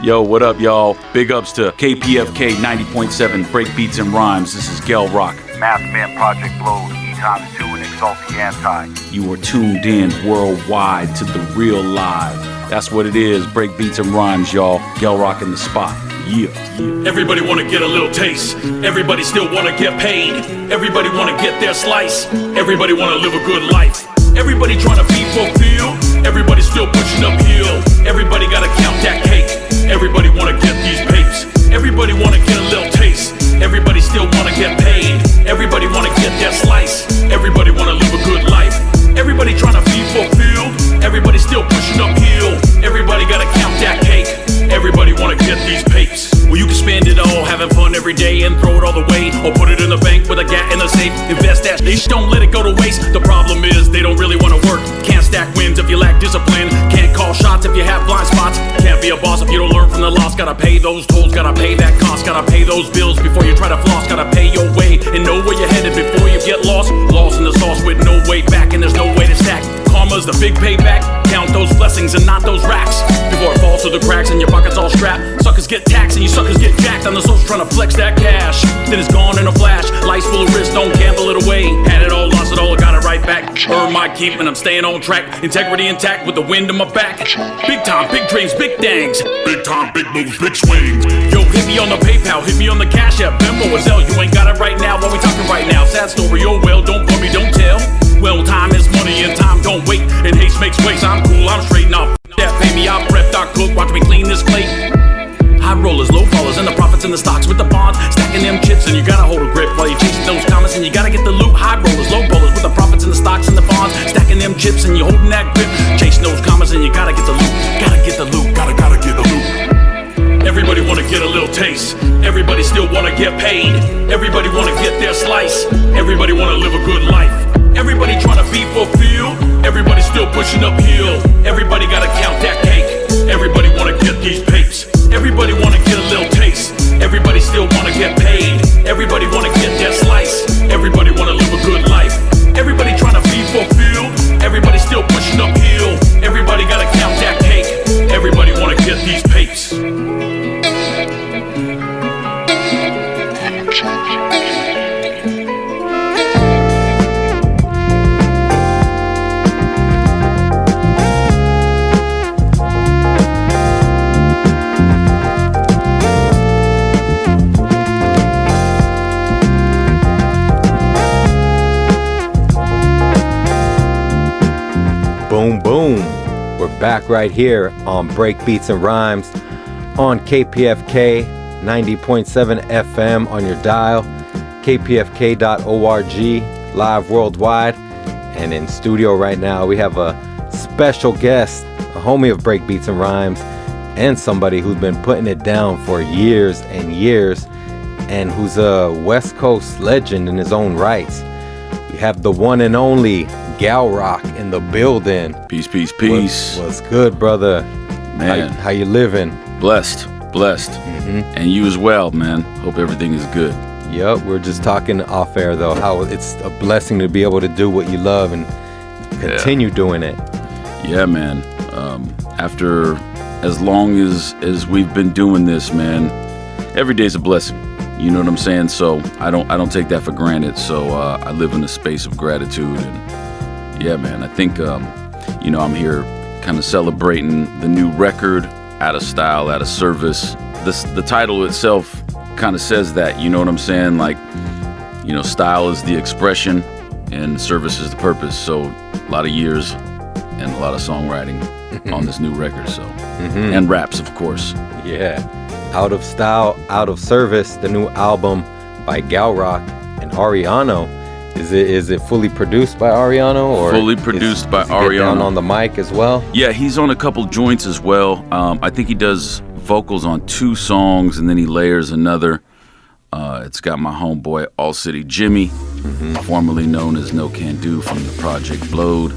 Yo, what up, y'all? Big ups to Kpfk 90.7 Breakbeats and Rhymes. This is Gel Rock. Math Man Project Blowed, E×2 and Exalt the Anti. You are tuned in worldwide to The Real Live. That's what it is, Breakbeats and Rhymes, y'all. Gel Rock in the spot. Yeah. Everybody wanna get a little taste. Everybody still wanna get paid. Everybody wanna get their slice. Everybody wanna live a good life. Everybody trying to be fulfilled. Everybody still pushing uphill. Everybody gotta count that cake. Everybody wanna get these papes. Everybody wanna get a little taste. Everybody still wanna get paid. Everybody wanna get their slice. Everybody wanna live a good life. Everybody trying to be fulfilled. Everybody still pushing uphill. Everybody gotta count that cake. Everybody wanna get these papes. Well, you can spend it all having fun every day and throw it all away, or put it in the bank with a gat in the safe. Invest that shit, don't let it go to waste. The problem is they don't really wanna work. Can't stack wins if you lack discipline. Can't call shots if you have blind spots. Can't be a boss if you don't learn from the loss. Gotta pay those tolls, gotta pay that cost. Gotta pay those bills before you try to floss. Gotta pay your way and know where you're headed before you get lost. Lost in the sauce with no way back, and there's no way to stack. Karma's the big payback. Count those blessings and not those racks before it falls through the cracks and your pockets all strapped. Suckers get taxed and you suckers get jacked on the social trying to flex that cash. Then it's gone in a flash. Life's full of risk, don't gamble it away. Had it all, lost it all, got it right back. Earn my keep and I'm staying on track. Integrity intact with the wind in my back. Big time, big dreams, big things. Big time, big moves, big swings. Yo, hit me on the PayPal, hit me on the Cash App, Venmo or Zelle. You ain't got it right now, what we talking right now? Sad story, oh well, don't put me, don't tell. Well, time is money and time don't wait. And haste makes waste, I'm cool, I'm straight. Now that pay me, I prepped, I cook, watch me clean this plate. High rollers, low fallers, and the profits and the stocks with the bonds. Stacking them chips and you gotta hold a grip while you're chasing those commas. And you gotta get the loot. High rollers, low bowlers with the profits and the stocks and the bonds. Stacking them chips and you're holding that grip. Chasing those commas and you gotta get the loot. Gotta get the loot, gotta get the loot. Everybody wanna get a little taste. Everybody still wanna get paid. Everybody wanna get their slice. Everybody wanna live a good life. Everybody trying to be fulfilled. Everybody still pushing uphill. Everybody gotta count that cake. Everybody wanna get these papes. Everybody wanna get a little taste. Everybody still wanna get paid. Everybody wanna get their slice. Everybody wanna live a good life. Everybody trying to be fulfilled. Everybody still pushing uphill. Everybody gotta count that cake. Everybody wanna get these papes. Boom, boom. We're back right here on Breakbeats and Rhymes on Kpfk 90.7 FM on your dial, kpfk.org, live worldwide. And in studio right now, we have a special guest, a homie of Breakbeats and Rhymes, and somebody who's been putting it down for years and years, and who's a West Coast legend in his own rights. We have the one and only Gel Rock in the building. Peace, peace, peace. What's good, brother? Man. How you living? Blessed. And you as well, man. Hope everything is good. Yep, we're just talking off air, though, how it's a blessing to be able to do what you love and continue doing it. Yeah, man. After as long as we've been doing this, man, every day's a blessing. You know what I'm saying? So I don't take that for granted. So I live in a space of gratitude. And yeah, man, I think, I'm here kind of celebrating the new record, Out of Style, Out of Service. The title itself kind of says that, you know what I'm saying? Like, style is the expression and service is the purpose. So a lot of years and a lot of songwriting on this new record. So, and raps, of course. Yeah. Out of Style, Out of Service, the new album by Gel Rock and Ariano. Is it fully produced by Ariano, or fully produced by Ariano? Get down on the mic as well? Yeah, he's on a couple joints as well. I think he does vocals on 2 songs and then he layers another. It's got my homeboy All City Jimmy, formerly known as No Can Do from the Project Blowed.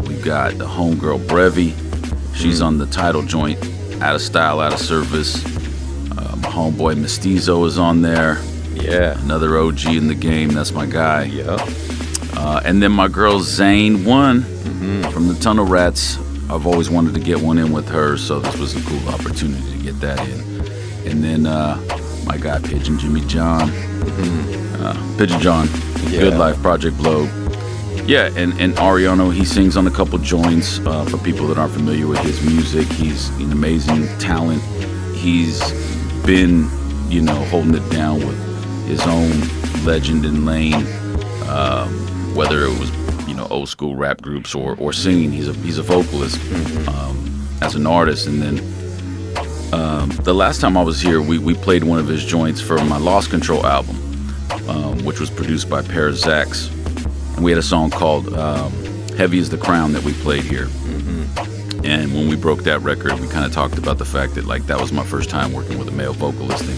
We've got the homegirl Brevi. She's on the title joint, Out of Style, Out of Service. My homeboy Mestizo is on there. Yeah. Another OG in the game. That's my guy. Yeah. And then my girl Zane 1 from the Tunnel Rats. I've always wanted to get one in with her, so this was a cool opportunity to get that in. And then my guy Pigeon Jimmy John, Pigeon John, Good Life Project Blow. Yeah, and Ariano, he sings on a couple joints. For people that aren't familiar with his music, he's an amazing talent. He's been, holding it down with his own legend and lane, whether it was, old school rap groups or singing. He's a vocalist as an artist. And then the last time I was here, we played one of his joints for my Lost Control album, which was produced by Paris Zax. And we had a song called Heavy is the Crown that we played here. And when we broke that record, we kind of talked about the fact that that was my first time working with a male vocalist, and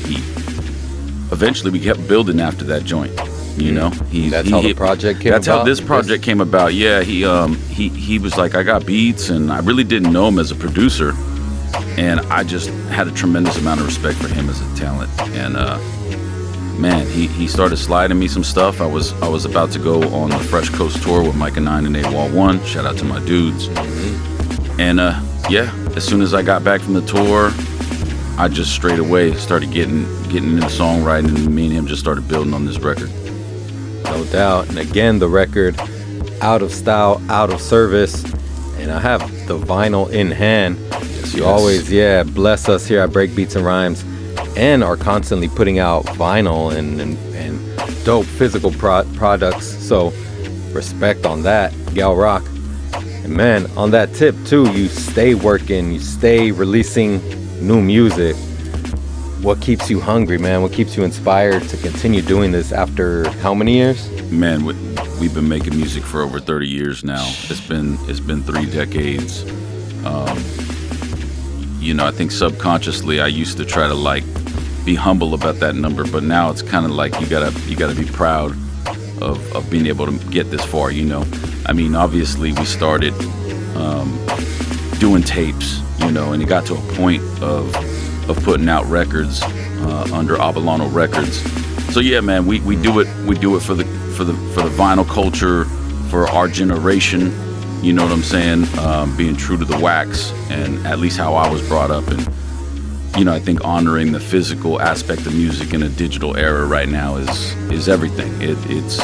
eventually we kept building after that joint. That's how the project came about. That's how this project came about. Yeah, he was like, I got beats, and I really didn't know him as a producer, and I just had a tremendous amount of respect for him as a talent. And man, he started sliding me some stuff. I was about to go on the Fresh Coast tour with Micah 9 and AWOL 1. Shout out to my dudes. And as soon as I got back from the tour, I just straight away started getting into songwriting, and me and him just started building on this record. No doubt. And again, the record, Out of Style, Out of Service. And I have the vinyl in hand. You always, bless us here at Breakbeats and Rhymes, and are constantly putting out vinyl and dope physical products. So respect on that, Gal Rock. And man, on that tip too, you stay working, you stay releasing new music. What keeps you hungry, man? What keeps you inspired to continue doing this after how many years? Man, we've been making music for over 30 years now. It's been 3 decades. I think subconsciously I used to try to be humble about that number, but now it's kind of like you gotta be proud of being able to get this far. I mean, obviously we started doing tapes, and it got to a point of putting out records under Abalano Records. So yeah, man, we do it for the vinyl culture, for our generation. You know what I'm saying? Being true to the wax, and at least how I was brought up, and I think honoring the physical aspect of music in a digital era right now is everything. It's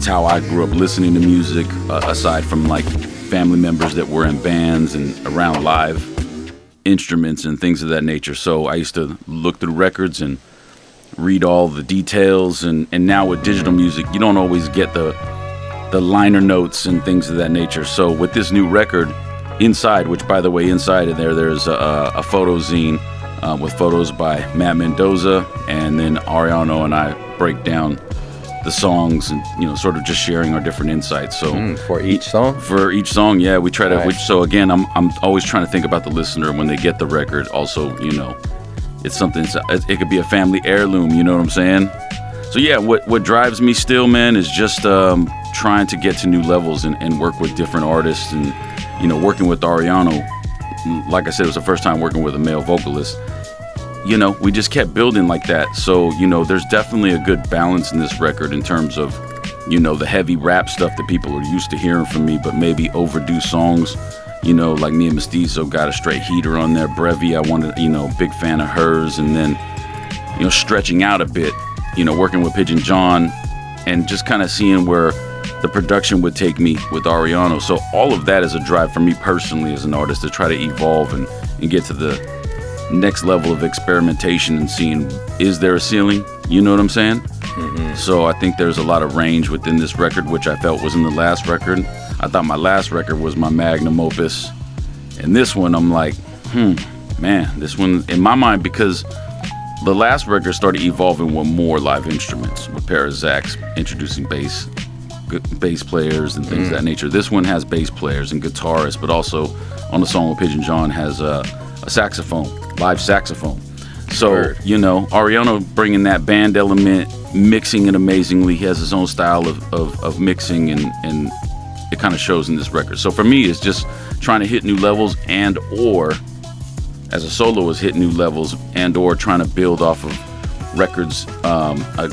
how I grew up listening to music, aside from family members that were in bands and around live instruments and things of that nature. So I used to look through records and read all the details, and now with digital music, you don't always get the liner notes and things of that nature. So with this new record, Inside, which by the way, inside of there's a photo zine with photos by Matt Mendoza, and then Ariano and I break down the songs and sort of just sharing our different insights. So for each song, yeah, we try to. So again, I'm always trying to think about the listener when they get the record. Also, it's something. It could be a family heirloom. You know what I'm saying? So yeah, what drives me still, man, is just trying to get to new levels and work with different artists, and working with Ariano. Like I said, it was the first time working with a male vocalist. We just kept building like that. So there's definitely a good balance in this record in terms of the heavy rap stuff that people are used to hearing from me, but maybe overdue songs. Like me and Mestizo got a straight heater on there. Brevi, I wanted, big fan of hers, and then stretching out a bit. Working with Pigeon John, and just kind of seeing where the production would take me with Ariano. So all of that is a drive for me personally as an artist, to try to evolve and get to the next level of experimentation and seeing, is there a ceiling? You know what I'm saying? So I think there's a lot of range within this record, which I felt was in the last record. I thought my last record was my magnum opus, and this one I'm like, man, this one in my mind, because the last record started evolving with more live instruments, with Paris Zax introducing bass players and things of that nature. This one has bass players and guitarists, but also on the song with Pigeon John has a saxophone, live saxophone. So, Ariano bringing that band element, mixing it amazingly. He has his own style of mixing, and it kind of shows in this record. So for me, it's just trying to hit new levels, and or as a soloist, hit new levels, and or trying to build off of records,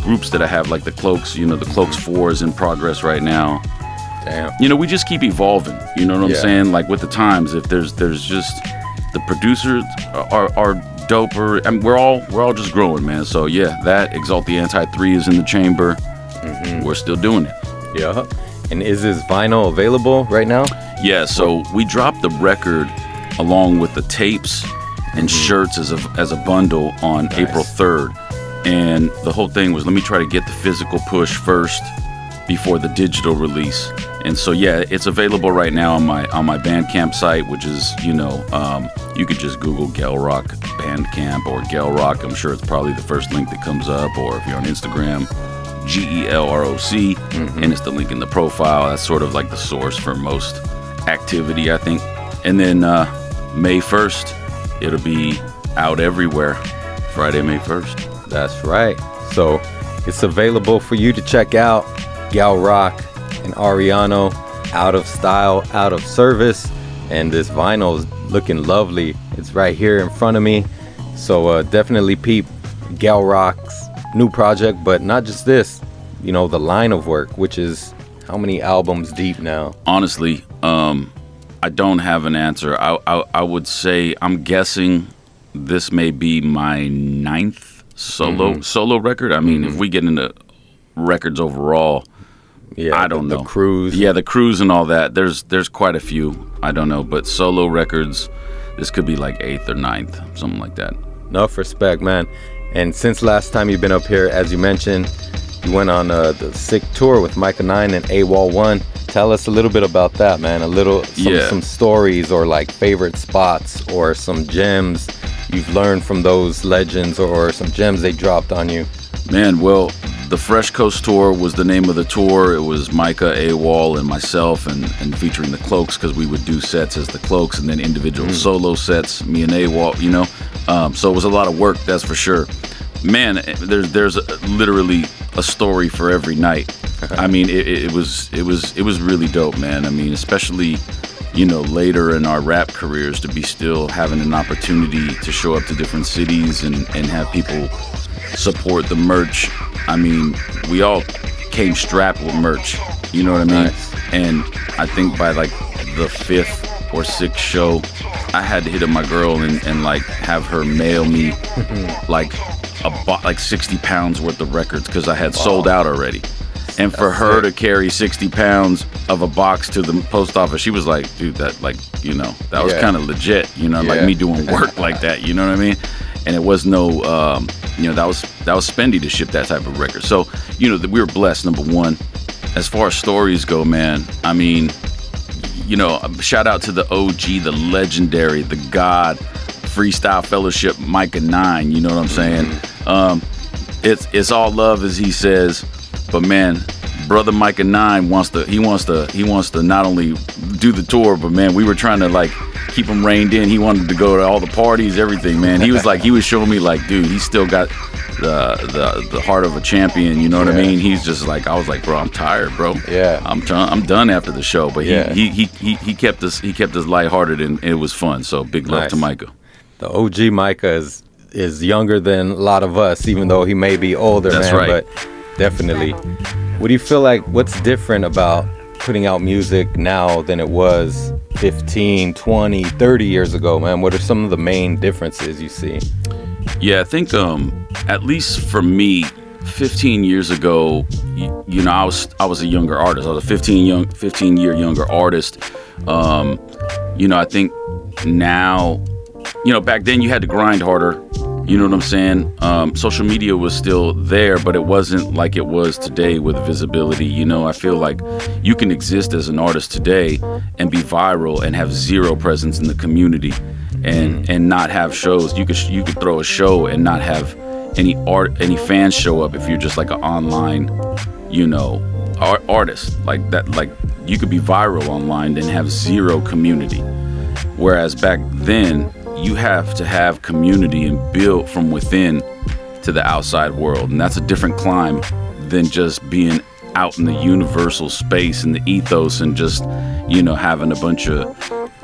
groups that I have, like the Cloaks. The Cloaks 4 is in progress right now. Damn. You know, we just keep evolving. You know what I'm Yeah. saying? Like with the times, if there's just the producers are doper. I mean, we're all just growing, man. So yeah, that Exalt the Anti 3 is in the chamber. We're still doing it. Yeah. And is this vinyl available right now? Yeah, so we dropped the record along with the tapes and shirts as a bundle on April 3rd. And the whole thing was, let me try to get the physical push first before the digital release. And so yeah, it's available right now on my Bandcamp site, which is, you could just Google Gelrock Bandcamp or Gelrock. I'm sure it's probably the first link that comes up, or if you're on Instagram, GELROC, and it's the link in the profile. That's sort of like the source for most activity, I think. And then May 1st, it'll be out everywhere. Friday, May 1st. That's right. So it's available for you to check out. Gelrock and Ariano, Out of Style, Out of Service. And this vinyl is looking lovely. It's right here in front of me. So definitely peep Gelrock's new project, but not just this, the line of work, which is how many albums deep now? Honestly, I don't have an answer. I would say, I'm guessing this may be my 9th solo record. I mean, if we get into records overall, I don't know. The cruise. Yeah, the cruise and all that. There's quite a few. I don't know, but solo records, this could be like 8th or 9th, something like that. Enough respect, man. And since last time you've been up here, as you mentioned, you went on the Sick tour with Micah 9 and AWOL 1. Tell us a little bit about that, man. Some stories, or like favorite spots, or some gems you've learned from those legends, or some gems they dropped on you. Man, well, the Fresh Coast Tour was the name of the tour. It was Micah, AWOL, and myself, and featuring the Cloaks, because we would do sets as the Cloaks, and then individual solo sets, me and AWOL, so it was a lot of work, that's for sure. Man, there's literally a story for every night. I mean, it was really dope, man. I mean, especially, later in our rap careers, to be still having an opportunity to show up to different cities and have people support the merch. I mean, we all came strapped with merch, you know what I mean? Nice. And I think by like the 5th or 6th show, I had to hit up my girl and like have her mail me like 60 pounds worth of records, because I had sold out already. And for her to carry 60 pounds of a box to the post office, she was like, dude, that that was kind of legit, like me doing work like that, you know what I mean? And it was no, that was spendy to ship that type of record. So, we were blessed, number one. As far as stories go, man, I mean, shout out to the OG, the legendary, the God, Freestyle Fellowship, Micah 9, you know what I'm saying? It's all love, as he says, but man, brother Micah 9 wants to not only do the tour, but man, we were trying to like keep him reined in. He wanted to go to all the parties, everything, man. He was showing me like, dude, he's still got the heart of a champion, you know what I mean? He's just like, I was like, bro, I'm tired, bro. Yeah. I'm done after the show, but he kept us lighthearted, and it was fun. So big love to Micah. The OG Micah is younger than a lot of us, even though he may be older, That's man. right. But definitely. What do you feel like, what's different about putting out music now than it was 15, 20, 30 years ago, man? What are some of the main differences you see? Yeah, I think at least for me, 15 years ago, I was a younger artist. I was a 15 year younger artist. I think now, back then you had to grind harder. You know what I'm saying? Social media was still there, but it wasn't like it was today with visibility. I feel like you can exist as an artist today and be viral and have zero presence in the community and not have shows. You could throw a show and not have any fans show up if you're just like an online, artist like that. Like you could be viral online and have zero community. Whereas back then, you have to have community and build from within to the outside world. And that's a different climb than just being out in the universal space and the ethos and just, having a bunch of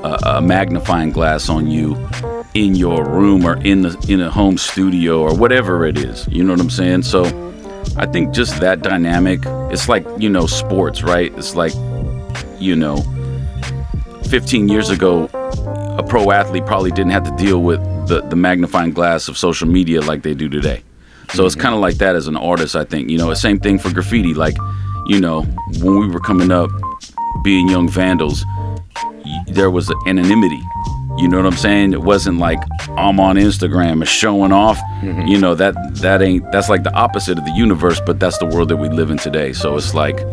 a magnifying glass on you in your room or in a home studio or whatever it is. You know what I'm saying? So I think just that dynamic, it's like, sports, right? It's like you know, 15 years ago, a pro athlete probably didn't have to deal with the magnifying glass of social media like they do today. So it's kind of like that as an artist, I think. You know, same thing for graffiti. Like, you know, when we were coming up, being young vandals, there was anonymity. You know what I'm saying? It wasn't like I'm on Instagram and showing off. You know, that's like the opposite of the universe, but that's the world that we live in today. So it's like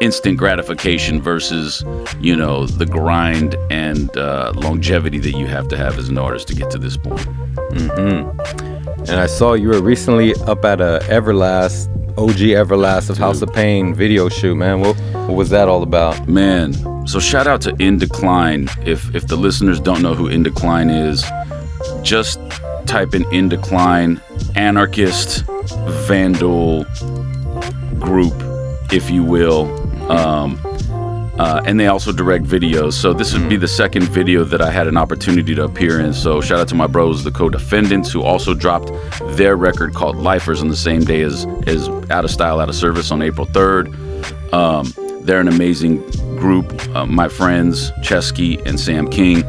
instant gratification versus, you know, the grind and longevity that you have to have as an artist to get to this point. And I saw you were recently up at a Everlast, OG Everlast of House of Pain video shoot, man. What was that all about? Man, so shout out to In Decline. If the listeners don't know who In Decline is, just type in Decline, anarchist, vandal group, if you will. And they also direct videos. So this would be the second video that I had an opportunity to appear in. So shout out to my bros, the Co-Defendants, who also dropped their record called Lifers on the same day as Out of Style, Out of Service on April 3rd. They're an amazing group. My friends, Kpfk and Sam King.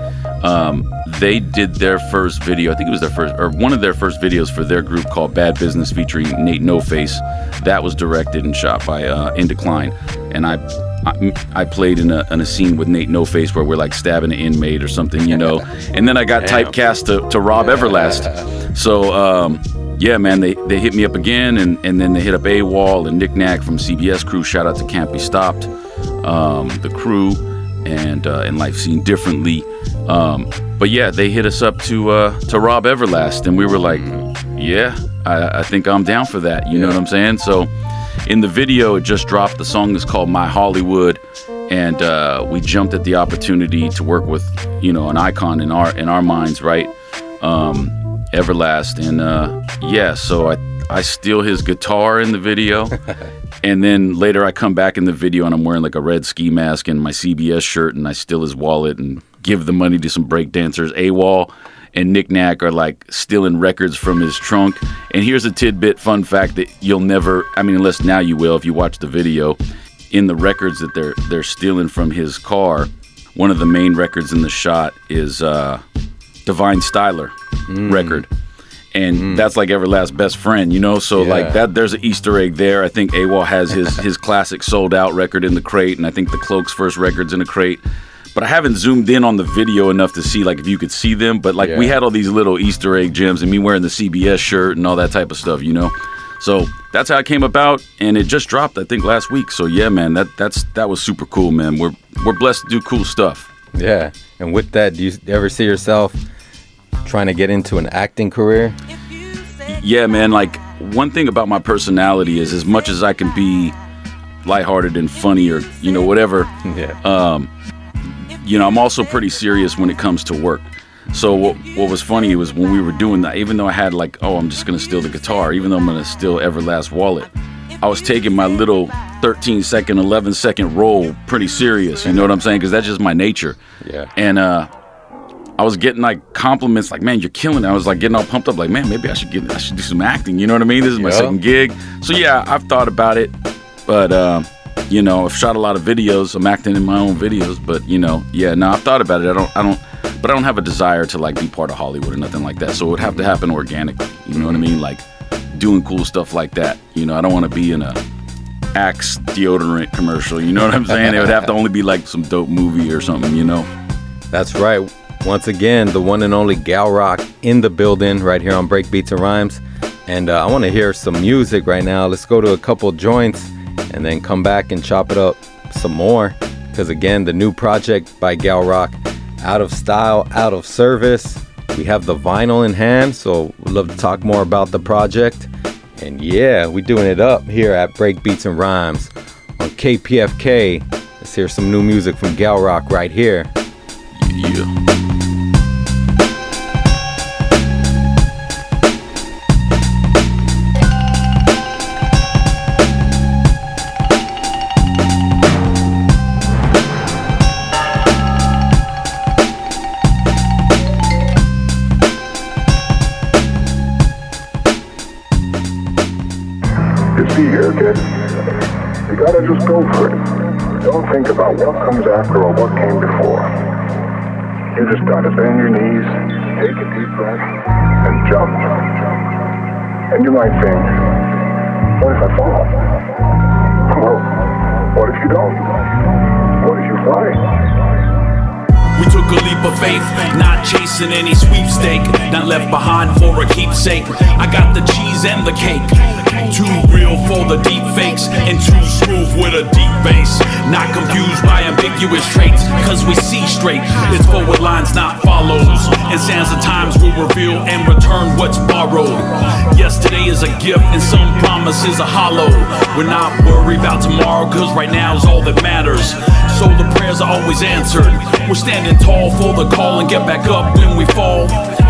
They did their first video, I think it was their first, or one of their first videos for their group called Bad Business featuring Nate No Face. That was directed and shot by In Decline. And I played in a scene with Nate No Face where we're like stabbing an inmate or something, you know. And then I got typecast to Rob Everlast. So yeah, man, they hit me up again, and then they hit up AWOL and Nick Knack from CBS Crew. Shout out to Can't Be Stopped, the crew, and Life Seen Differently. But yeah, they hit us up to Rob Everlast, and we were like, yeah, I think I'm down for that. You know what I'm saying? So in the video, it just dropped. The song is called My Hollywood, and we jumped at the opportunity to work with, you know, an icon in our minds, right? Everlast, and yeah, so I steal his guitar in the video, and then later I come back in the video and I'm wearing like a red ski mask and my CBS shirt, and I steal his wallet and give the money to some break dancers. AWOL and Nick Knack are like stealing records from his trunk. And here's a tidbit, fun fact that you'll never, I mean, unless now you will if you watch the video. In the records that they're stealing from his car, one of the main records in the shot is Divine Styler record. And that's like Everlast's best friend, you know? So like that, there's an Easter egg there. I think AWOL has his classic Sold Out record in the crate, and I think the Cloak's first record's in the crate. But I haven't zoomed in on the video enough to see like if you could see them. But like we had all these little Easter egg gems, and me wearing the CBS shirt and all that type of stuff, you know? So that's how it came about, and it just dropped, I think, last week. So yeah, man, that was super cool, man. We're blessed to do cool stuff. Yeah, and with that, do you ever see yourself trying to get into an acting career? Yeah, man, like one thing about my personality is as much as I can be lighthearted and funny or, you know, whatever, you know, I'm also pretty serious when it comes to work. So what was funny was when we were doing that, even though I had like, oh, I'm just going to steal the guitar, even though I'm going to steal Everlast wallet, I was taking my little 13-second, 11-second role pretty serious, you know what I'm saying? Because that's just my nature. Yeah. And I was getting like compliments like, man, you're killing it. I was like getting all pumped up like, man, maybe I should do some acting. You know what I mean? This is my second gig. So yeah, I've thought about it, but you know, I've shot a lot of videos. I'm acting in my own videos, but you know, yeah, no, I've thought about it. But I don't have a desire to like be part of Hollywood or nothing like that. So it would have to happen organically. You know what I mean? Like doing cool stuff like that. You know, I don't want to be in a Axe deodorant commercial. You know what I'm saying? It would have to only be like some dope movie or something, you know? That's right. Once again, the one and only Gal Rock in the building right here on Breakbeats and Rhymes. And I want to hear some music right now. Let's go to a couple joints and then come back and chop it up some more. Because again, the new project by Gal Rock, Out of Style, Out of Service. We have the vinyl in hand, so we'd love to talk more about the project. And yeah, we're doing it up here at Breakbeats and Rhymes on Kpfk. Let's hear some new music from Gal Rock right here. Yeah. Here, kid. You gotta just go for it. Don't think about what comes after or what came before. You just gotta bend your knees, take a deep breath, and jump. And you might think, what if I fall? Well, what if you don't? What if you fly? We took a leap of faith, not chasing any sweepstake, not left behind for a keepsake. I got the cheese and the cake, too real for the deep fakes, and too smooth with a deep bass. Not confused by ambiguous traits, cause we see straight. It's forward lines, not follows, and sands of times will reveal and return what's borrowed. Yesterday is a gift and some promises are hollow. We're not worried about tomorrow, cause right now is all that matters. So the prayers are always answered. We're standing tall for the call and get back up when we fall.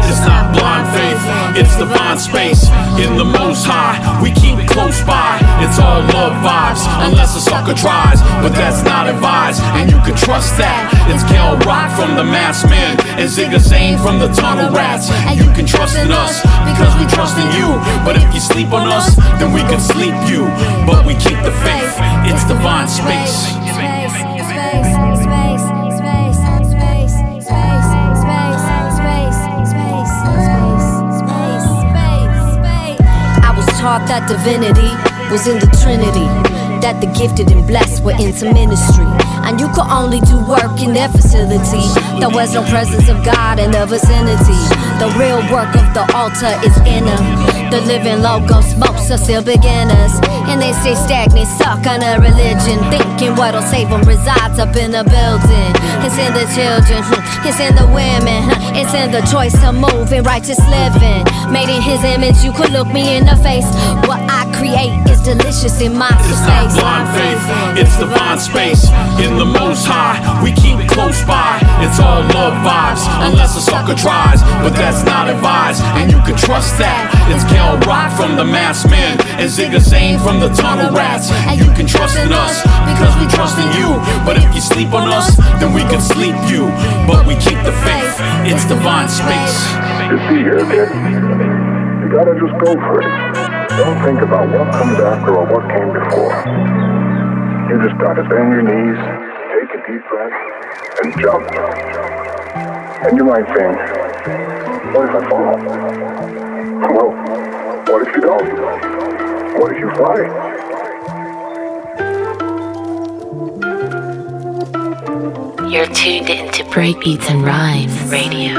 It's not blind faith, it's divine space. In the Most High, we keep it close by. It's all love vibes, unless a sucker tries, but that's not advised, and you can trust that. It's Kel Rock from the Masked Men and Zigga Zane from the Tunnel Rats. And you can trust in us because we trust in you. But if you sleep on us, then we can sleep you. But we keep the faith, it's divine space. Taught that divinity was in the Trinity, that the gifted and blessed were into ministry, and you could only do work in their facility. There was no presence of God in the vicinity. The real work of the altar is inner. The living logo smokes are still beginners, and they stay stagnant, stuck on a religion, thinking what'll save them resides up in the building. It's in the children, it's in the women, it's in the choice to move in righteous living. Made in His image, you could look me in the face. What I create is delicious in my space. It's not blind faith, it's divine space. In the Most High, we keep it close by. It's all love vibes, unless a sucker tries, but that's not advised, and you can trust that. It's Kel Rock from the Masked Men and Zigga Zane from the Tunnel Rats. And you can trust in us because we trust in you. But if you sleep on us, then we can sleep you. But we keep the faith, it's divine space. You see here, kid, you gotta just go for it. Don't think about what comes after or what came before. You just gotta bend your knees, take a deep breath, and jump. And you might think, what if I fall? Well, what if you don't? What if you fly? You're tuned into Breakbeats and Rhymes Radio.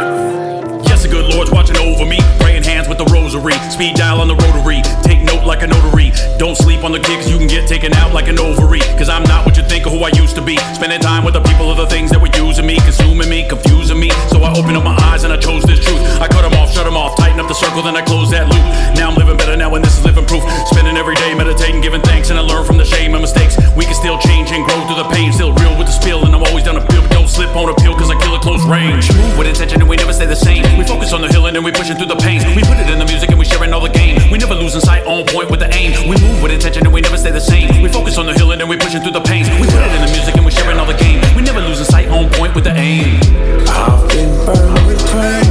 Yes, the good Lord's watching over me, praying hands with the rosary, speed dial on the rotary, take note like a notary. Don't sleep on the kid cause you can get taken out like an ovary. Cause I'm not what you think of who I used to be. Spending time with the people of the things that were using me, consuming me, confusing me. So I opened up my eyes and I chose this truth. I cut them off, shut them off, tighten up the circle, then I close that loop. Now I'm living better now and this is living proof. Spending every day meditating, giving thanks, and I learn from the shame and mistakes. We can still change and grow through the pain, still real with the spill, and I'm always down to build, but don't slip on a pill cause I kill at close range. Move with intention and we never stay the same. We focus on the hill and then we pushing through the pains. We put it in the music and we sharing all the game. We never losing sight, on point with the aim. We move with intention and we never stay the same. We focus on the hill and then we pushing through the pains. We put it in the music and we sharing all the game. We never losing sight, on point with the aim. I've been burned with pain.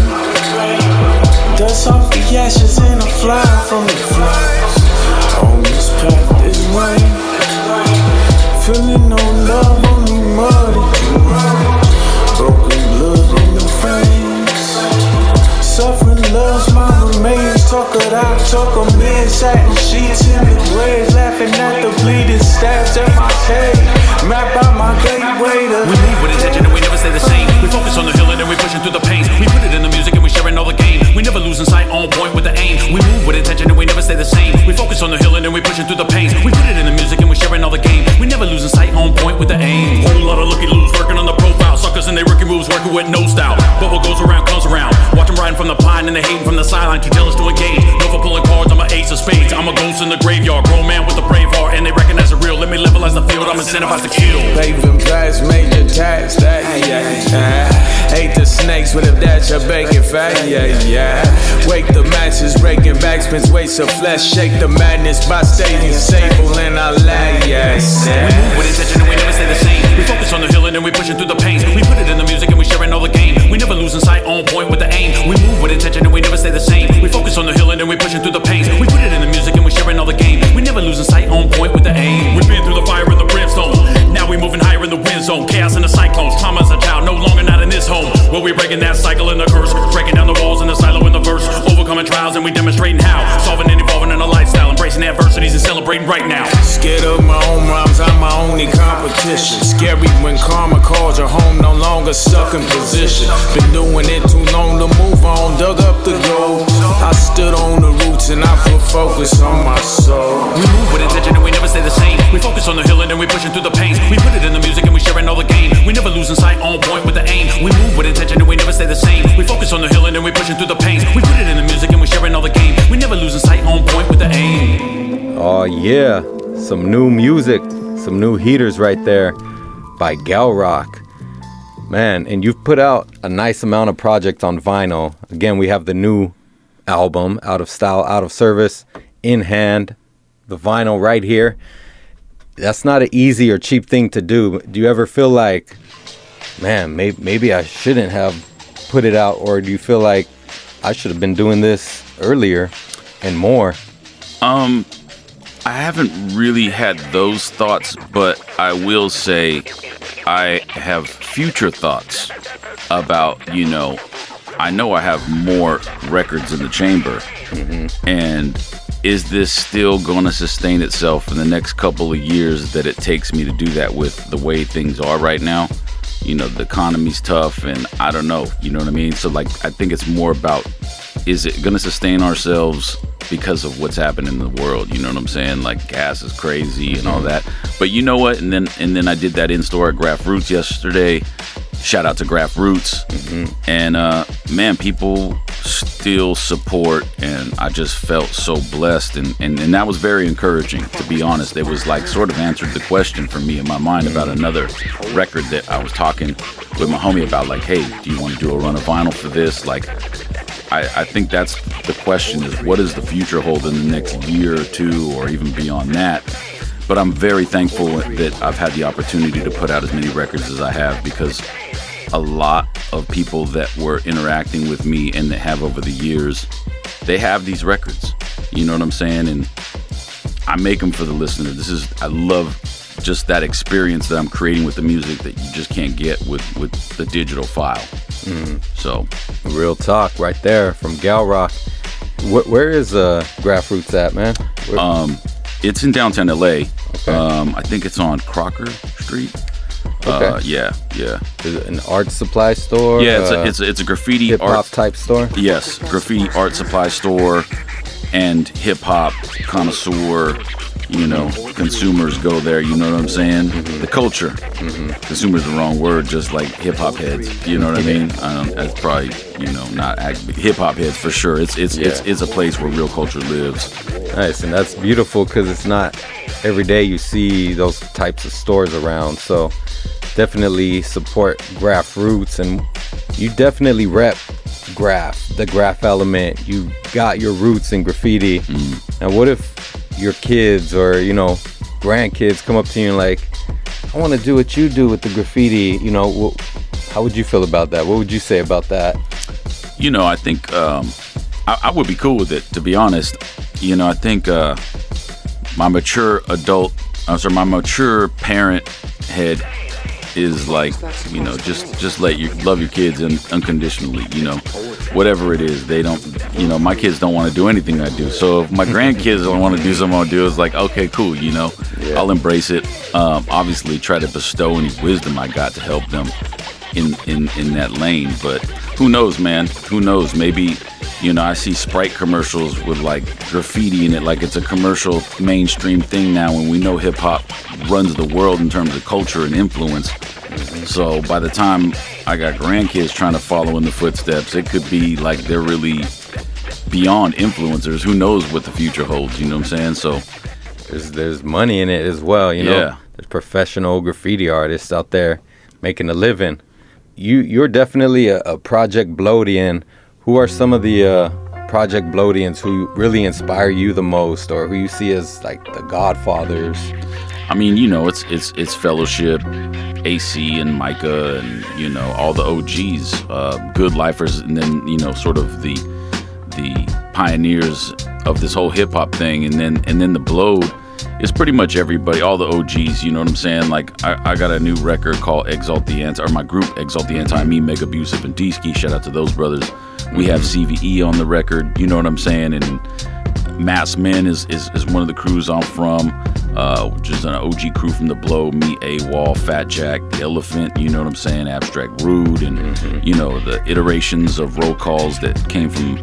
Dust off the ashes and I fly from the flames. On this path is rain. Feeling no love, only mud. Broken blood in the veins. Suffering loves my remains. Talk it out, talk a man. Satin sheets in the graves. Laughing at the bleeding stabs at my head. Map out my gateway to. We move with intention and we never stay the same. We focus on the hill and then we pushing through the pains. We put it in the music and we sharing all the game. We never losing sight, on point with the aim. We move with intention and we never stay the same. We focus on the hill and then we pushing through the pains. We put it in the music and we sharing all the game. We never losing sight, on point with the aim. Whole lot of looky-loos working on the profile. Suckers and they rookie moves working with no style. But what goes around comes around. Watch them riding from the pine and they hating from the sideline. Too jealous to engage. No for pulling cards, I'm an ace of spades. I'm a ghost in the graveyard. Grown man with a brave heart and they recognize it real. Let me levelize the field, I'm incentivized to kill. Paving paths, major tax, that, Hate the snakes, what if that's your bacon fat, Wake the matches, breaking backspins, waste of flesh. Shake the madness by staging sable and I lag, yes. We move with intention and we never stay the same. We focus on the hill and then we pushing through the pains. We put it in the music and we sharing all the game. We never losing sight, on point with the aim. We move with intention and we never stay the same. We focus on the hill and then we pushing through the pains. We put it in the music and we sharing all the game. We never losing sight, on point with the aim. We've been through the fire and the brimstone. Now we moving higher our trials and we demonstrating how. Solving and evolving in a lifestyle, embracing adversities and celebrating right now. Scared of my own rhymes, I'm my only competition. Scary when karma calls your home, no longer stuck in position. Been doing it too long to move on, dug up the gold. I stood on the roots and I put focus on my soul. We move with intention and we never stay the same. We focus on the hill and then we pushing through the pain. We put it in the music and we sharing all the game. We never losing sight, on point with the aim. We move with intention and we never stay the same. We focus on the hill and then we pushing through the pain. We put it in the music and we sharing all the game. We never losing sight, on point with the aim. Oh yeah, some new music, some new heaters right there by Galrock. Man, and you've put out a nice amount of projects on vinyl. Again, we have the new album, Out of Style, Out of Service, in hand. The vinyl right here. That's not an easy or cheap thing to do. Do you ever feel like, man, maybe I shouldn't have put it out? Or do you feel like I should have been doing this earlier and more? I haven't really had those thoughts, but I will say I have future thoughts about, I know I have more records in the chamber. Mm-hmm. And is this still going to sustain itself in the next couple of years that it takes me to do that with the way things are right now? The economy's tough and I don't know, you know what I mean? So I think it's more about, is it going to sustain ourselves because of what's happening in the world? You know what I'm saying? Like gas is crazy and all that. But you know what? And then I did that in-store at Graph Roots yesterday. Shout out to Graph Roots. Mm-hmm. And man, people still support, and I just felt so blessed, and that was very encouraging, to be honest. It was sort of answered the question for me in my mind about another record that I was talking with my homie about, hey, do you want to do a run of vinyl for this? I think that's the question, is what does the future hold in the next year or two, or even beyond that? But I'm very thankful that I've had the opportunity to put out as many records as I have, because a lot of people that were interacting with me and that have over the years, they have these records. You know what I'm saying? And I make them for the listener. I love just that experience that I'm creating with the music that you just can't get with the digital file. Mm. So, real talk right there from Galrock. Where is Graph Roots at, man? It's in downtown LA. Okay. I think it's on Crocker Street. Okay. Yeah. Is it an art supply store? Yeah, it's a graffiti hip-hop art type store? Yes, graffiti art supply store and hip hop connoisseur, consumers go there, you know what I'm saying? Mm-hmm. The culture. Mm-hmm. Consumer's the wrong word, just like hip hop heads, you know what I mean? That's probably, not hip hop heads for sure. It's a place where real culture lives. Nice, and that's beautiful because it's not every day you see those types of stores around. So definitely support Graph Roots, and you definitely rep the graph element. You got your roots in graffiti. And what if your kids or grandkids come up to you and I want to do what you do with the graffiti? How would you feel about that? What would you say about that? I think I would be cool with it, to be honest. I think my mature parent head is just let you love your kids unconditionally, whatever it is. They don't, my kids don't want to do anything I do. So if my grandkids don't want to do something I do, it's okay, cool, Yeah. I'll embrace it. Obviously try to bestow any wisdom I got to help them in that lane. But who knows, man? Who knows? Maybe, I see Sprite commercials with graffiti in it, it's a commercial mainstream thing now, and we know hip hop runs the world in terms of culture and influence. So by the time I got grandkids trying to follow in the footsteps, it could be they're really beyond influencers. Who knows what the future holds, you know what I'm saying? So there's money in it as well, Yeah. There's professional graffiti artists out there making a living. You're definitely a Project Blodian. Who are some of the Project Blodians who really inspire you the most, or who you see as the godfathers? I mean, it's Fellowship, AC and Micah, and all the OGs, good lifers, and then sort of the pioneers of this whole hip hop thing, and then the Blode is pretty much everybody, all the OGs. You know what I'm saying? I got a new record called Exalt the Anti, or my group Exalt the Anti, me, Mega Abusive, and D-Ski. Shout out to those brothers. We have CVE on the record, you know what I'm saying? And Mass Men is one of the crews I'm from, which is an OG crew from the Blow, me, AWOL, Fat Jack, The Elephant, you know what I'm saying? Abstract Rude, and, you know, the iterations of roll calls that came from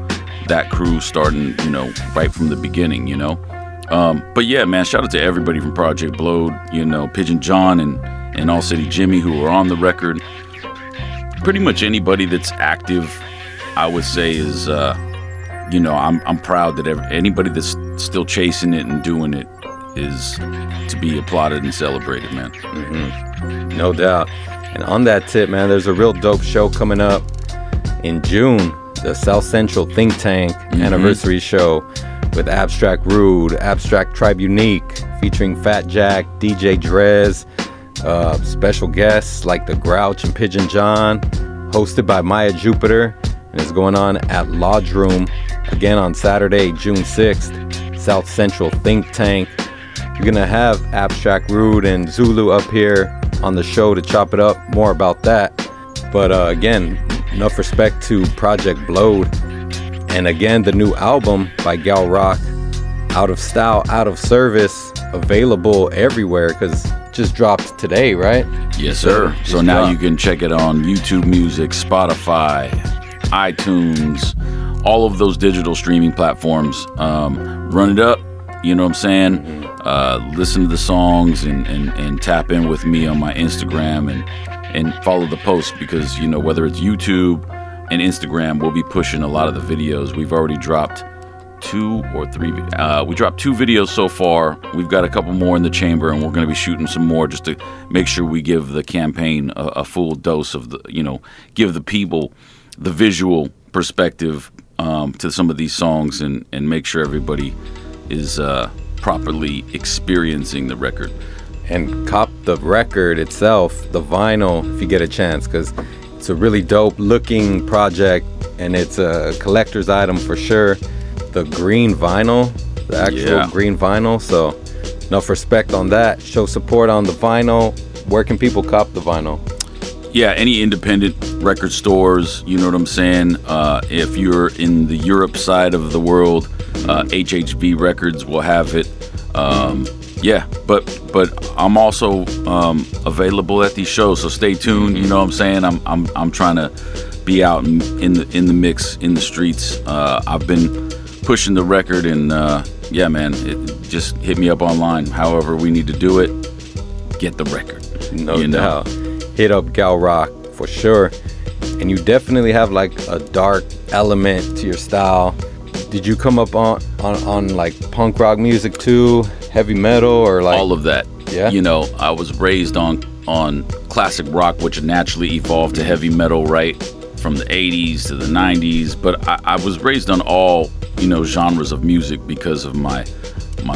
that crew starting, you know, right from the beginning, you know? But yeah, man, shout out to everybody from Project Blowed, you know, Pigeon John and All City Jimmy who are on the record. Pretty much anybody that's active, I would say, is, you know, I'm proud that anybody that's still chasing it and doing it is to be applauded and celebrated, man. Mm-hmm. No doubt. And on that tip, man, there's a real dope show coming up in June, the South Central Think Tank anniversary show with Abstract Rude, Abstract Tribe Unique, featuring Fat Jack, DJ Drez, special guests like The Grouch and Pigeon John, hosted by Maya Jupiter, and it's going on at Lodge Room, again on Saturday, June 6th, South Central Think Tank. We're gonna have Abstract Rude and Zulu up here on the show to chop it up, more about that. But again, enough respect to Project Blowed. And again, the new album by Gal Rock, Out of Style, Out of Service, available everywhere because it just dropped today, right? Yes, sir. So now you can check it on YouTube Music, Spotify, iTunes, all of those digital streaming platforms. Run it up, you know what I'm saying? Listen to the songs and tap in with me on my Instagram and follow the post because, you know, whether it's YouTube and Instagram, we'll be pushing a lot of the videos. We've already dropped 2 or 3. We dropped 2 videos so far. We've got a couple more in the chamber, and we're going to be shooting some more just to make sure we give the campaign a full dose of the, you know, give the people the visual perspective to some of these songs and make sure everybody is properly experiencing the record. And cop the record itself, the vinyl, if you get a chance, because it's a really dope looking project and it's a collector's item for sure. The green vinyl, the actual green vinyl. So enough respect on that. Show support on the vinyl. Where can people cop the vinyl? Yeah, any independent record stores, you know what I'm saying? If you're in the Europe side of the world, HHV Records will have it. Yeah, but I'm also available at these shows, so stay tuned. You know what I'm saying? I'm trying to be out in the mix in the streets. I've been pushing the record, and yeah, man, just hit me up online. However we need to do it, get the record. No doubt. Hit up Gal Rock for sure. And you definitely have like a dark element to your style. Did you come up on like punk rock music too? Heavy metal or like all of that? Yeah. You know, I was raised on classic rock, which naturally evolved to heavy metal, right? From the 80s to the 90s. But I was raised on all, you know, genres of music because of my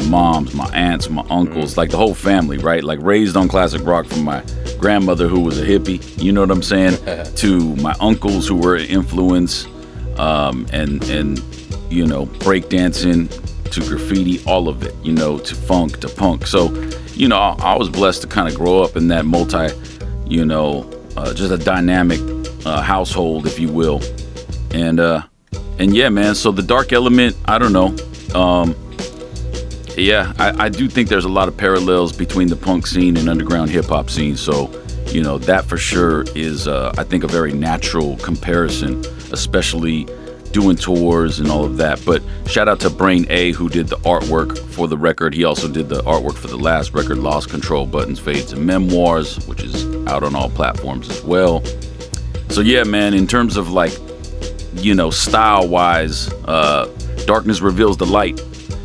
moms, my aunts, my uncles, like the whole family, right? Like raised on classic rock from my grandmother who was a hippie, you know what I'm saying? To my uncles who were an influence, and you know, breakdancing to graffiti, all of it, you know, to funk, to punk. So, you know, I was blessed to kind of grow up in that you know, just a dynamic household, if you will. And yeah, man, so the dark element, I don't know. Yeah, I do think there's a lot of parallels between the punk scene and underground hip-hop scene. So, you know, that for sure is, I think, a very natural comparison, especially doing tours and all of that. But shout out to Brain A, who did the artwork for the record. He also did the artwork for the last record, Lost Control, Buttons, Fades, and Memoirs, which is out on all platforms as well. So yeah, man, in terms of like, you know, style-wise, darkness reveals the light,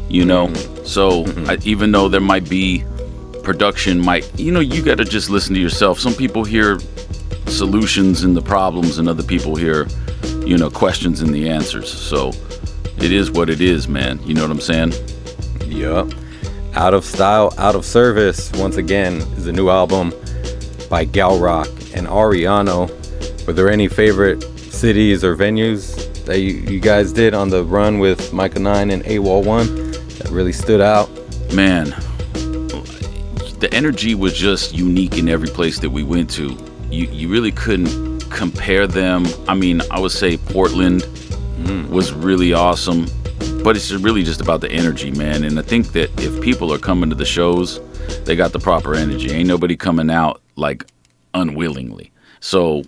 you know? So even though there might be production, you know, you got to just listen to yourself. Some people hear solutions in the problems and other people hear, you know, questions in the answers. So it is what it is, man. You know what I'm saying? Yup. Out of Style, Out of Service, once again, is a new album by Gal Rock and Ariano. Were there any favorite cities or venues that you guys did on the run with Micah 9 and AWOL 1 that really stood out? Man, the energy was just unique in every place that we went to. You really couldn't compare them. I mean, I would say Portland was really awesome. But it's really just about the energy, man. And I think that if people are coming to the shows, they got the proper energy. Ain't nobody coming out like unwillingly. So,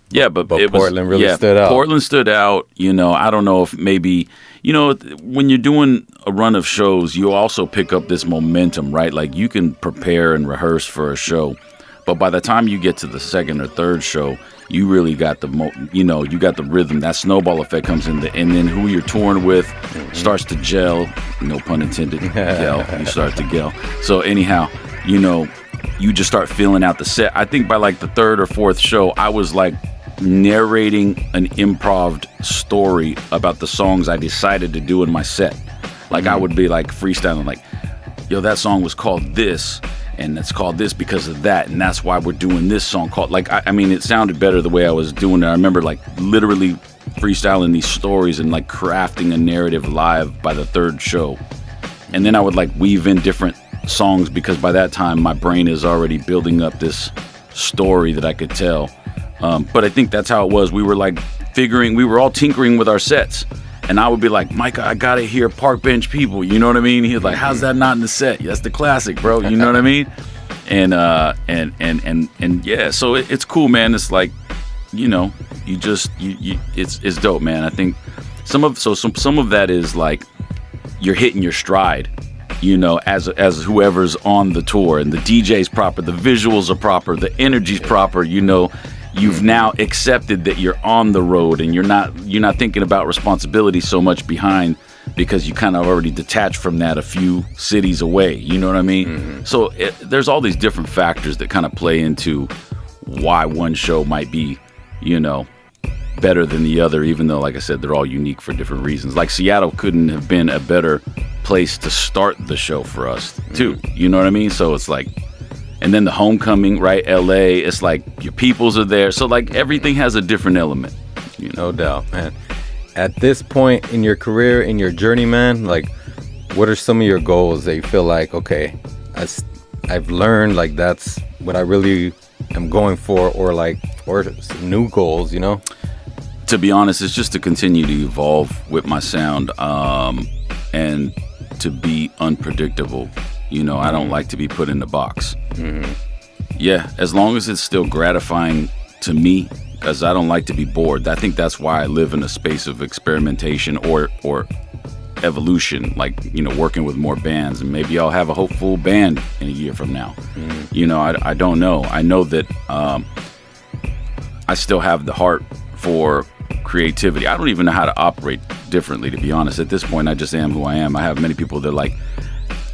yeah, but it Portland really stood out. Portland stood out. You know, I don't know if maybe, you know, when you're doing a run of shows, you also pick up this momentum, right? Like you can prepare and rehearse for a show, but by the time you get to the second or third show, you really got you got the rhythm. That snowball effect comes in, and then who you're touring with starts to gel. No pun intended. Gel. You start to gel. So anyhow, you know, you just start feeling out the set. I think by like the third or fourth show, I was like narrating an improv story about the songs I decided to do in my set. Like I would be like freestyling, like, yo, that song was called this, and it's called this because of that, and that's why we're doing this song called, like, I mean, it sounded better the way I was doing it. I remember like literally freestyling these stories and like crafting a narrative live by the third show. And then I would like weave in different songs because by that time my brain is already building up this story that I could tell. But I think that's how it was. We were like we were all tinkering with our sets. And I would be like, Micah, I gotta hear Park Bench People. You know what I mean? He was like, how's that not in the set? That's the classic, bro. You know what I mean? And yeah, so it's cool, man. It's like, you know, it's dope, man. I think some of that is like you're hitting your stride, you know, as whoever's on the tour, and the DJ's proper, the visuals are proper, the energy's proper, you know. You've now accepted that you're on the road, and you're not thinking about responsibility so much behind, because you kind of already detached from that a few cities away. You know what I mean? So there's all these different factors that kind of play into why one show might be, you know, better than the other, even though, like I said, they're all unique for different reasons. Like Seattle couldn't have been a better place to start the show for us too. You know what I mean? So it's like, and then the homecoming, right? LA, it's like your peoples are there. So like everything has a different element. You know? No doubt, man. At this point in your career, in your journey, man, like what are some of your goals that you feel like, okay, I've learned, like that's what I really am going for, or some new goals, you know? To be honest, it's just to continue to evolve with my sound, and to be unpredictable. You know, I don't like to be put in the box. Yeah, as long as it's still gratifying to me, because I don't like to be bored. I think that's why I live in a space of experimentation or evolution, like, you know, working with more bands, and maybe I'll have a hopeful band in a year from now. You know, I don't know. I know that I still have the heart for creativity. I don't even know how to operate differently, to be honest. At this point, I just am who I am. I have many people that are like,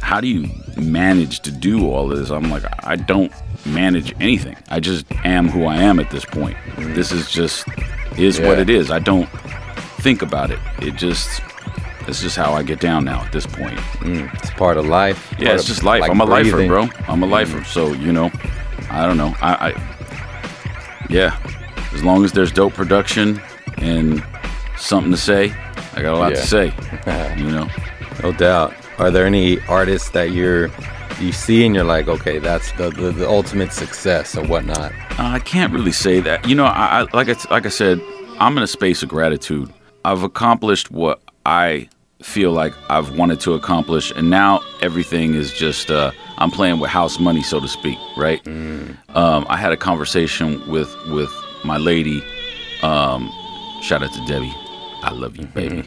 how do you manage to do all of this? I'm like, I don't manage anything. I just am who I am at this point. This is just what it is. I don't think about it. It's just how I get down now at this point. It's part of life. Yeah, it's just life. Like I'm a breathing. Lifer, bro. I'm a lifer. So, you know, I don't know. Yeah, as long as there's dope production and something to say, I got a lot to say, you know? No doubt. Are there any artists that you see and you're like, okay, that's the ultimate success or whatnot? I can't really say that. You know, I like I said, I'm in a space of gratitude. I've accomplished what I feel like I've wanted to accomplish, and now everything is just I'm playing with house money, so to speak, right? I had a conversation with my lady. Shout out to Debbie. I love you, baby.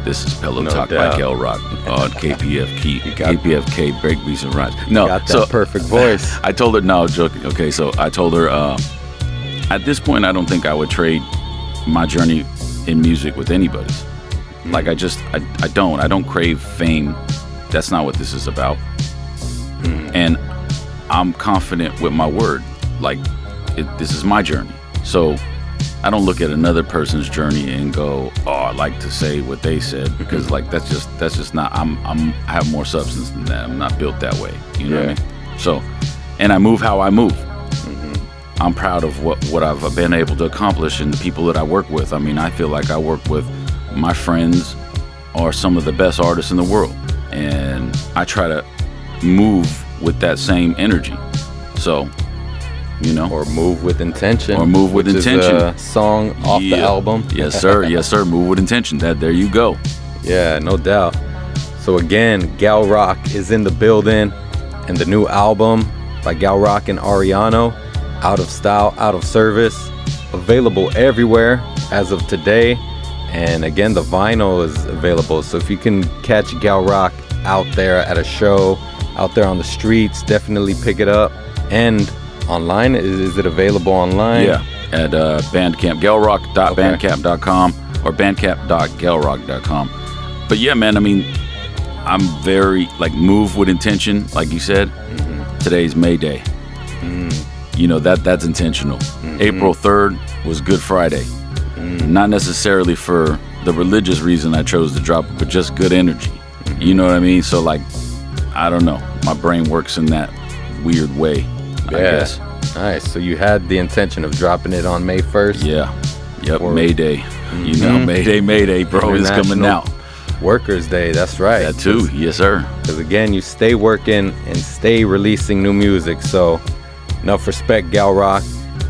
This is Pillow Talk by Kel Rock on Kpfk. Kpfk, Breakbeats and Rhymes. No, got that perfect voice. I told her, no, joking. Okay, so I told her, at this point, I don't think I would trade my journey in music with anybody's. Like, I don't crave fame. That's not what this is about. And I'm confident with my word. Like, this is my journey. So I don't look at another person's journey and go, oh, I like to say what they said, because like that's just not. I have more substance than that. I'm not built that way. You know what I mean? So, and I move how I move. I'm proud of what I've been able to accomplish and the people that I work with. I mean, I feel like I work with my friends are some of the best artists in the world, and I try to move with that same energy. So, you know. Or Move with Intention. Or Move with which Intention. Is a song off the album. Yes, sir. Yes, sir. Move with Intention. There you go. Yeah, no doubt. So again, Gal Rock is in the building, and the new album by Gal Rock and Ariano, Out of Style, Out of Service, available everywhere as of today. And again, the vinyl is available. So if you can catch Gal Rock out there at a show, out there on the streets, definitely pick it up. And online, is it available online? Yeah, at Bandcamp, galrock.bandcamp.com or bandcamp.galrock.com. But yeah, man, I mean, I'm very, like, Move with Intention, like you said. Today's May Day. You know, that's intentional. April 3rd was Good Friday. Not necessarily for the religious reason I chose to drop it, but just good energy. You know what I mean? So, like, I don't know. My brain works in that weird way, I guess. Nice. So you had the intention of dropping it on May 1st? Yeah. Yep, May Day. You know, May Day, bro. It's coming out. Workers' Day, that's right. That too, yes, sir. Because again, you stay working and stay releasing new music. So, enough respect, Gal Rock.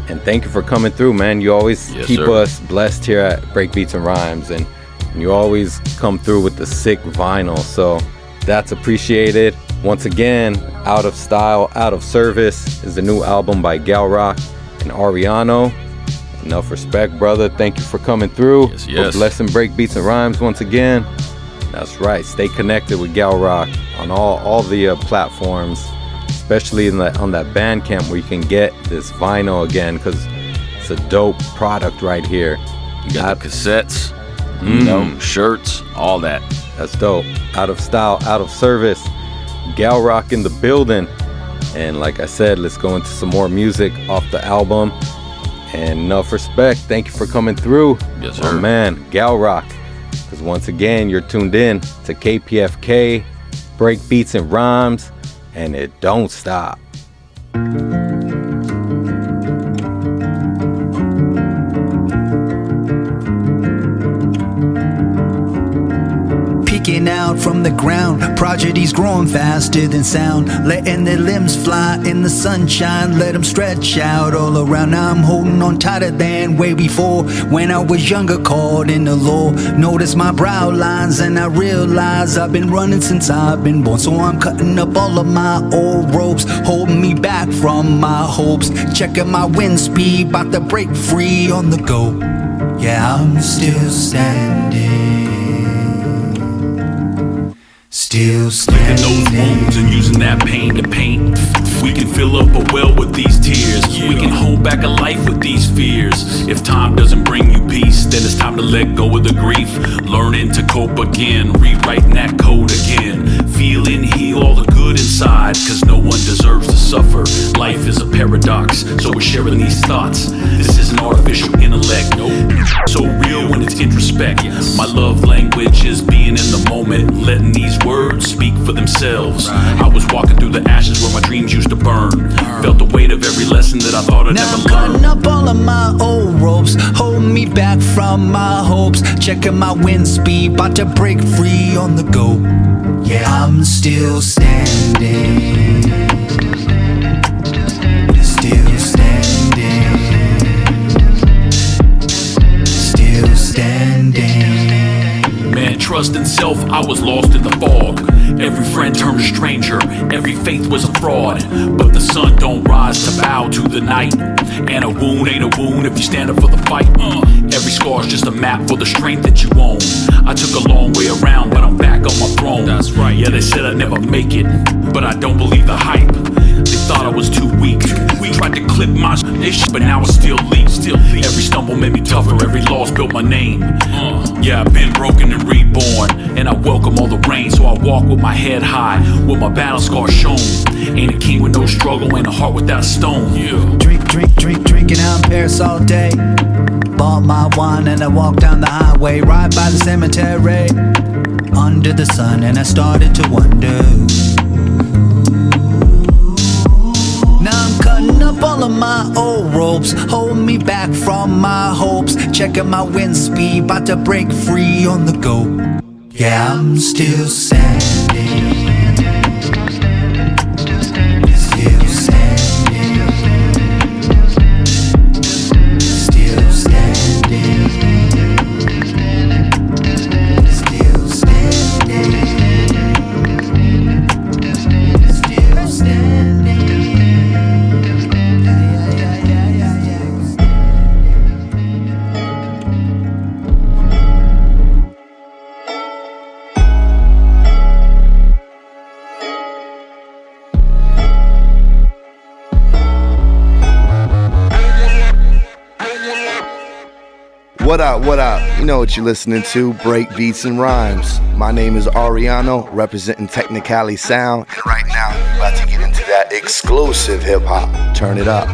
And thank you for coming through, man. You always keep us blessed here at Breakbeats and Rhymes. And you always come through with the sick vinyl. So, that's appreciated. Once again, Out of Style, Out of Service is the new album by Gal Rock and Ariano. Enough respect, brother. Thank you for coming through. Yes. For blessing Breakbeats and Rhymes once again. That's right. Stay connected with Gal Rock on all the platforms, especially on that Bandcamp where you can get this vinyl again, because it's a dope product right here. You got the cassettes, you know, shirts, all that. That's dope. Out of Style, Out of Service. Gal Rock in the building. And like I said, let's go into some more music off the album. And enough respect. Thank you for coming through. Yes, sir. Oh, man, Gal Rock. Because once again, you're tuned in to Kpfk, Breakbeats and Rhymes, and it don't stop. Peeking out from the ground, prodigy's growing faster than sound, letting their limbs fly in the sunshine, let them stretch out all around. Now I'm holding on tighter than way before, when I was younger, caught in the law. Notice my brow lines and I realize I've been running since I've been born. So I'm cutting up all of my old ropes, holding me back from my hopes, checking my wind speed, about to break free on the go. Yeah, I'm still standing. Still Licking those wounds and using that pain to paint. We can fill up a well with these tears. We can hold back a life with these fears. If time doesn't bring you peace, then it's time to let go of the grief. Learning to cope again, rewriting that code again. Feeling, heal all the good inside, cause no one deserves to suffer. Life is a paradox, so we're sharing these thoughts. This isn't artificial intellect, nope. So real when it's introspect. My love language is being in the moment, letting these words speak for themselves. I was walking through the ashes where my dreams used to burn. Felt the weight of every lesson that I thought I'd never learn. Now I'm cutting up all of my old ropes, holding me back from my hopes, checking my wind speed, about to break free on the go. Yeah, I'm still standing. Still standing. Still standing. Man, trust in self, I was lost in the fog. Every friend turned a stranger, every faith was a fraud. But the sun don't rise to bow to the night, and a wound ain't a wound if you stand up for the fight. Every scar's just a map for the strength that you own. I took a long way around, but I'm back on my throne. That's right. Yeah, they said I'd never make it, but I don't believe the hype. They thought I was too weak. We tried to clip my shit, but now I still leak. Every stumble made me tougher, every loss built my name. Yeah, I've been broken and reborn, and I welcome all the rain. So I walk with my head high, with my battle scars shown. Ain't a king with no struggle, ain't a heart without a stone. Drinking out in Paris all day. Bought my wine and I walked down the highway, right by the cemetery, under the sun, and I started to wonder. Now I'm cutting up all of my old ropes, holding me back from my hopes, checking my wind speed, about to break free on the go. Yeah, I'm still standing. Still standing. What up, what up? You know what you're listening to, Breakbeats and Rhymes. My name is Ariano, representing Technicali Sound. And right now, you're about to get into that exclusive hip-hop. Turn it up.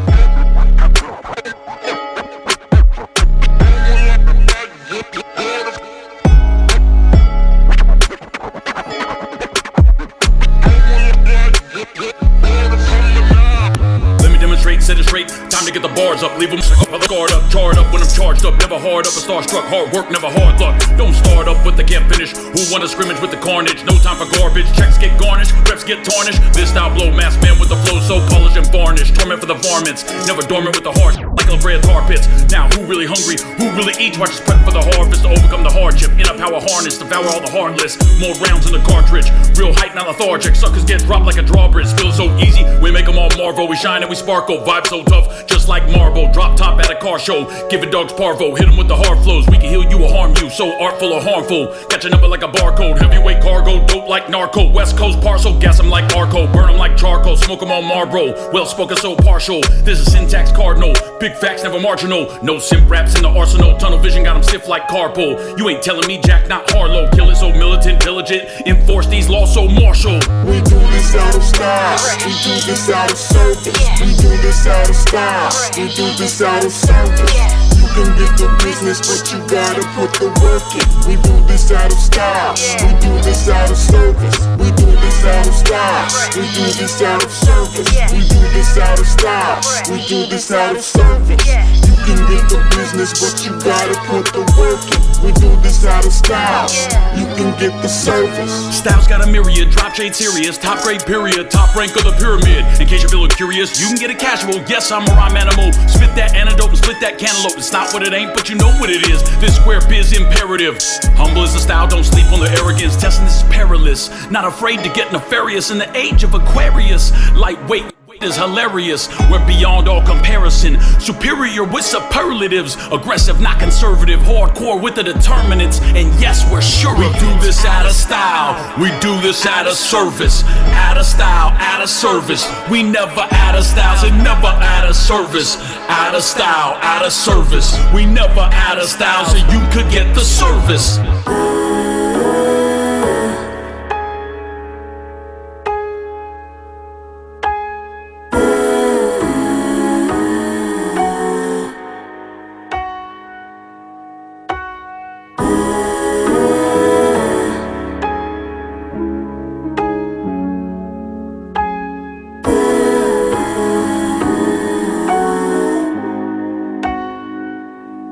Set it straight, time to get the bars up. Leave them guard up, charred up when I'm charged up. Never hard up, a starstruck, hard work, never hard luck. Don't start up with the can't finish. Who wanna scrimmage with the carnage? No time for garbage, checks get garnished, reps get tarnished. This style blow, mask man with the flow so polished and varnished. Torment for the varmints, never dormant with the heart like a red tar pits. Now who really hungry? Who really eats? Watch us prep for the harvest to overcome the hardship. In a power harness, devour all the heartless. More rounds in the cartridge, real hype, not lethargic. Suckers get dropped like a drawbridge. Feels so easy, we make them all marvel. We shine and we sparkle. Vibe so tough, just like marble. Drop top at a car show, giving dogs parvo. Hit them with the hard flows, we can heal you or harm you. So artful or harmful, got your number like a barcode. Heavyweight cargo, dope like narco. West Coast parcel, gas them like Arco. Burn them like charcoal, smoke them on Marlboro. Well spoken so partial, this is syntax cardinal. Big facts never marginal, no simp raps in the arsenal. Tunnel vision got them stiff like carpool. You ain't telling me Jack, not Harlow. Kill it so militant, diligent, enforce these laws so martial. We do this out of style, we do this out of service. We do this out of style, we do this out of service. You can get the business, but you gotta put the work in. We do this out of style, we do this out of service. We do this out of style, we do this out of service. We do this out of style, we do this out of service. You can get the business, but you gotta put the work in. We do this out of style, you can get the service. Styles got a myriad, drop shade serious, top grade period, top rank of the pyramid. In case you're feeling curious, you can get it casual. Yes, I'm a rhyme animal. Spit that antidote and split that cantaloupe. It's not what it ain't, but you know what it is. This square biz imperative. Humble is the style, don't sleep on the arrogance. Testing this is perilous, not afraid to get nefarious. In the age of Aquarius, lightweight is hilarious. We're beyond all comparison, superior with superlatives, aggressive, not conservative, hardcore with the determinants. And yes, we're sure we do this out of style, we do this out of service. Out of style, out of service. We never out of styles and never out of service. Out of style, out of service. We never out of styles so you could get the service.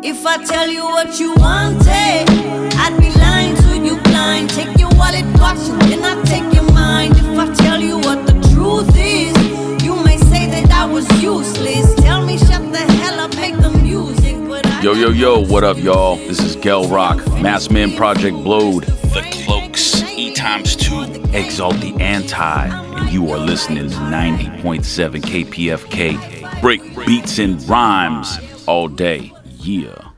If I tell you what you wanted, I'd be lying to you blind. Take your wallet, watch it, then I take your mind. If I tell you what the truth is, you may say that I was useless. Tell me shut the hell up, make the music. But Yo, what up, y'all? This is Gel Rock, Massman Project Blowed, The Cloaks, E×2, Exalt the Anti, and you are listening to 90.7 Kpfk. Break beats and rhymes all day. Yeah.